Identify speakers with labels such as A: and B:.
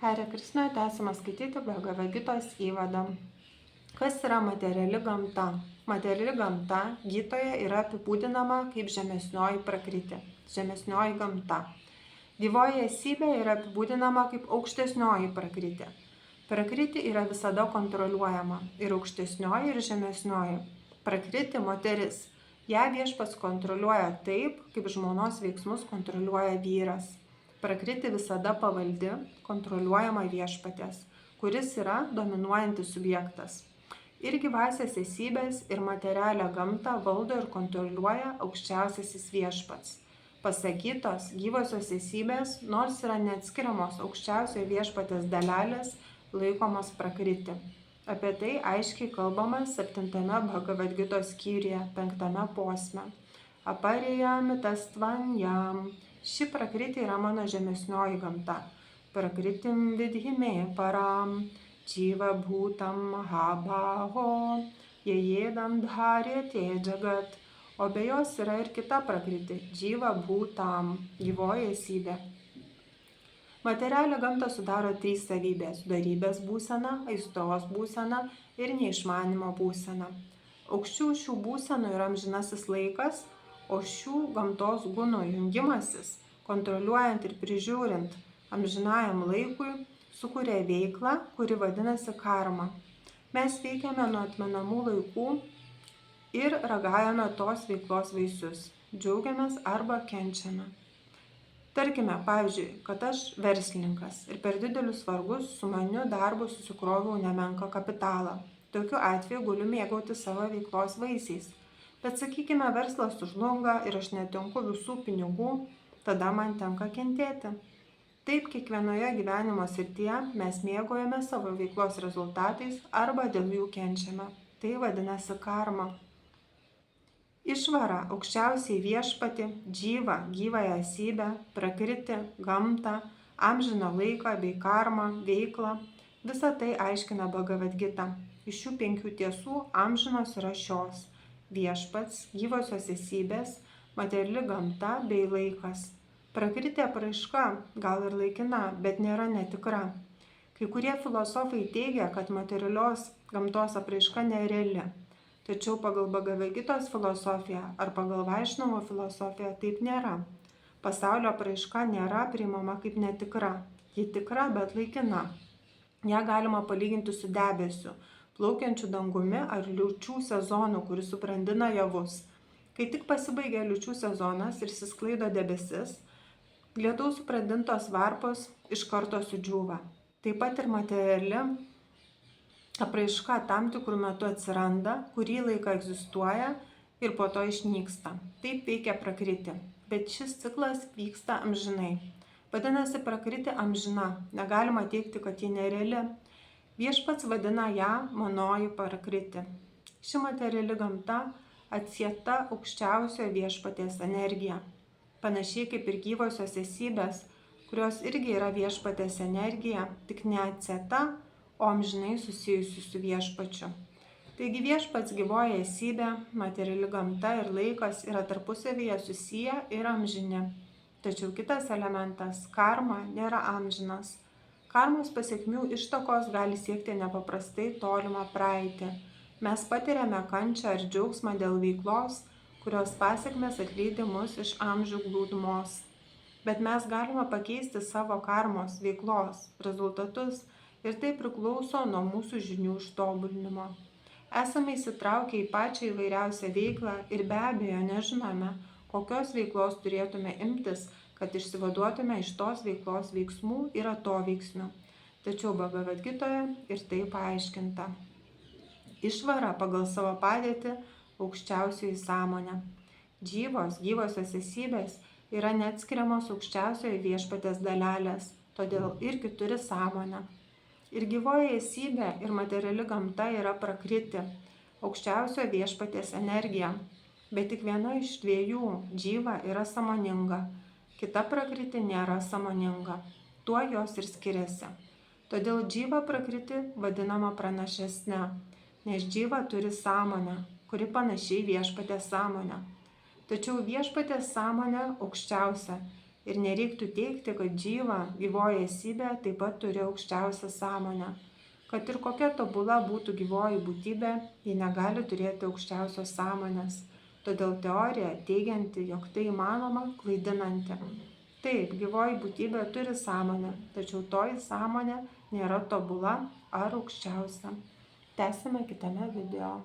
A: Hare Krishna, tęsime skaityti Bhagavad Gitos įvadą. Kas yra materiali gamta? Materiali gamta Gitoje yra apibūdinama kaip žemesnioji prakriti, žemesnioji gamta. Gyvoji esybė yra apibūdinama kaip aukštesnioji prakriti. Prakriti yra visada kontroliuojama ir aukštesnioji ir žemesnioji. Prakriti moteris. Ja viešpats kontroliuoja taip, kaip žmonos veiksmus kontroliuoja vyras. Prakriti visada pavaldi, kontroliuojama viešpatės, kuris yra dominuojantis subjektas. Ir gyvasias esybės ir materialią gamtą valdo ir kontroliuoja aukščiausiasis viešpats. Pasakytos gyvosios esybės, nors yra neatskiriamos aukščiausiojo viešpatės dalelės, laikomos prakriti. Apie tai aiškiai kalbama 7 Bhagavad Gitos skyriuje, 5 posme. Aparijamitastvanyam. Ši prakriti yra mano žemesnioji gamta. Prakritim vidhime param, dživa bhutam mahabhaho, jėdam dharė te jagat. O be jos yra ir kita prakriti, dživa bhutam, gyvoji esybė. Materialią gamtą sudaro 3 savybės: darybės būsena, aistros būsena ir neišmanimo būsena. Aukščiau šių būsenų yra amžinasis laikas, o šių gamtos gūnų jungimasis, kontroliuojant ir prižiūrint amžinajam laikui, sukuria veiklą, kuri vadinasi karma. Mes veikiame nuo atmenamų laikų ir ragavome tos veiklos vaisius, džiaugiamės arba kenčiame. Tarkime, pavyzdžiui, kad aš verslininkas ir per didelius vargus su maniu darbu susikroviau nemenką kapitalą. Tokiu atveju galiu mėgauti savo veiklos vaisiais. Bet sakykime, verslas sužlunga ir aš netinku visų pinigų, tada man tenka kentėti. Taip kiekvienoje gyvenimo srityje mes mėgaujame savo veiklos rezultatais arba dėl jų kenčiame. Tai vadinasi karma. Išvara aukščiausiai viešpatį, dživą, gyvąją esybę, prakriti, gamtą, amžiną laiką bei karmą, veiklą. Visą tai aiškina Bhagavad Gita. Iš šių 5 tiesų amžinos yra šios: viešpats, gyvosios esybės, materiali gamta bei laikas. Prakriti apraiška gal ir laikina, bet nėra netikra. Kai kurie filosofai teigia, kad materialios gamtos apraiška nereali. Tačiau pagal Bhagavad Gitos filosofiją ar pagal Vaišnavo filosofiją taip nėra. Pasaulio apraiška nėra priimama kaip netikra. Ji tikra, bet laikina. Ja galima palyginti su debesiu, plaukiančių dangumi ar liūčių sezonu, kuris subrandina javus. Kai tik pasibaigia liūčių sezonas ir išsisklaido debesis, lietaus subrandintos varpos iš karto sudžiūva. Taip pat ir materiali apraiška tam tikrų metų atsiranda, kurį laiką egzistuoja ir po to išnyksta. Taip veikia prakriti, bet šis ciklas vyksta amžinai. Vadinasi, prakriti amžina, negalima teigti, kad ji nereali. Viešpats vadina ją manoji prakriti. Ši materiali gamta atsieta aukščiausiojo viešpaties energija. Panašiai kaip ir gyvosios esybės, kurios irgi yra viešpaties energija, tik neatsieta, o amžinai susijusi su viešpačiu. Taigi viešpats, gyvoji esybė, materiali gamta ir laikas yra tarpusavyje susiję ir amžini. Tačiau kitas elementas, karma, nėra amžinas. Karmos pasekmių ištakos gali siekti nepaprastai tolimą praeitį. Mes patiriame kančią ar džiaugsmą dėl veiklos, kurios pasekmės atlydi mus iš amžių glūdumos. Bet mes galime pakeisti savo karmos veiklos rezultatus ir tai priklauso nuo mūsų žinių ištobulinimo. Esame įsitraukę į pačią įvairiausią veiklą ir be abejo nežinome, kokios veiklos turėtume imtis, kad išsivaduotume iš tos veiklos veiksmų ir atoveiksmių. Tačiau Bhagavad Gitoje ir tai paaiškinta. Išvara pagal savo padėtį aukščiausioji sąmonė. Gyvosios esybės yra neatskiriamos aukščiausiojo viešpatės dalelės, todėl irgi turi sąmonę. Ir gyvoji esybė ir materiali gamta yra prakriti, aukščiausiojo viešpatės energija. Bet tik viena iš 2 dživa yra sąmoninga, kita prakriti nėra sąmoninga. Tuo jos ir skiriasi. Todėl dživa prakriti vadinama pranašesne, nes dživa turi sąmonę, kuri panašiai viešpatės sąmonę. Tačiau viešpatės sąmonė aukščiausia, Ir nereiktų teigti, kad gyvoji esybė taip pat turi aukščiausią sąmonę. Kad ir kokia tobula būtų gyvoji būtybė, ji negali turėti aukščiausios sąmonės. Todėl teorija, teigianti, jog tai įmanoma, klaidinanti. Taip, gyvoji būtybė turi sąmonę, tačiau toji sąmonė nėra tobula ar aukščiausia. Tęsime kitame video.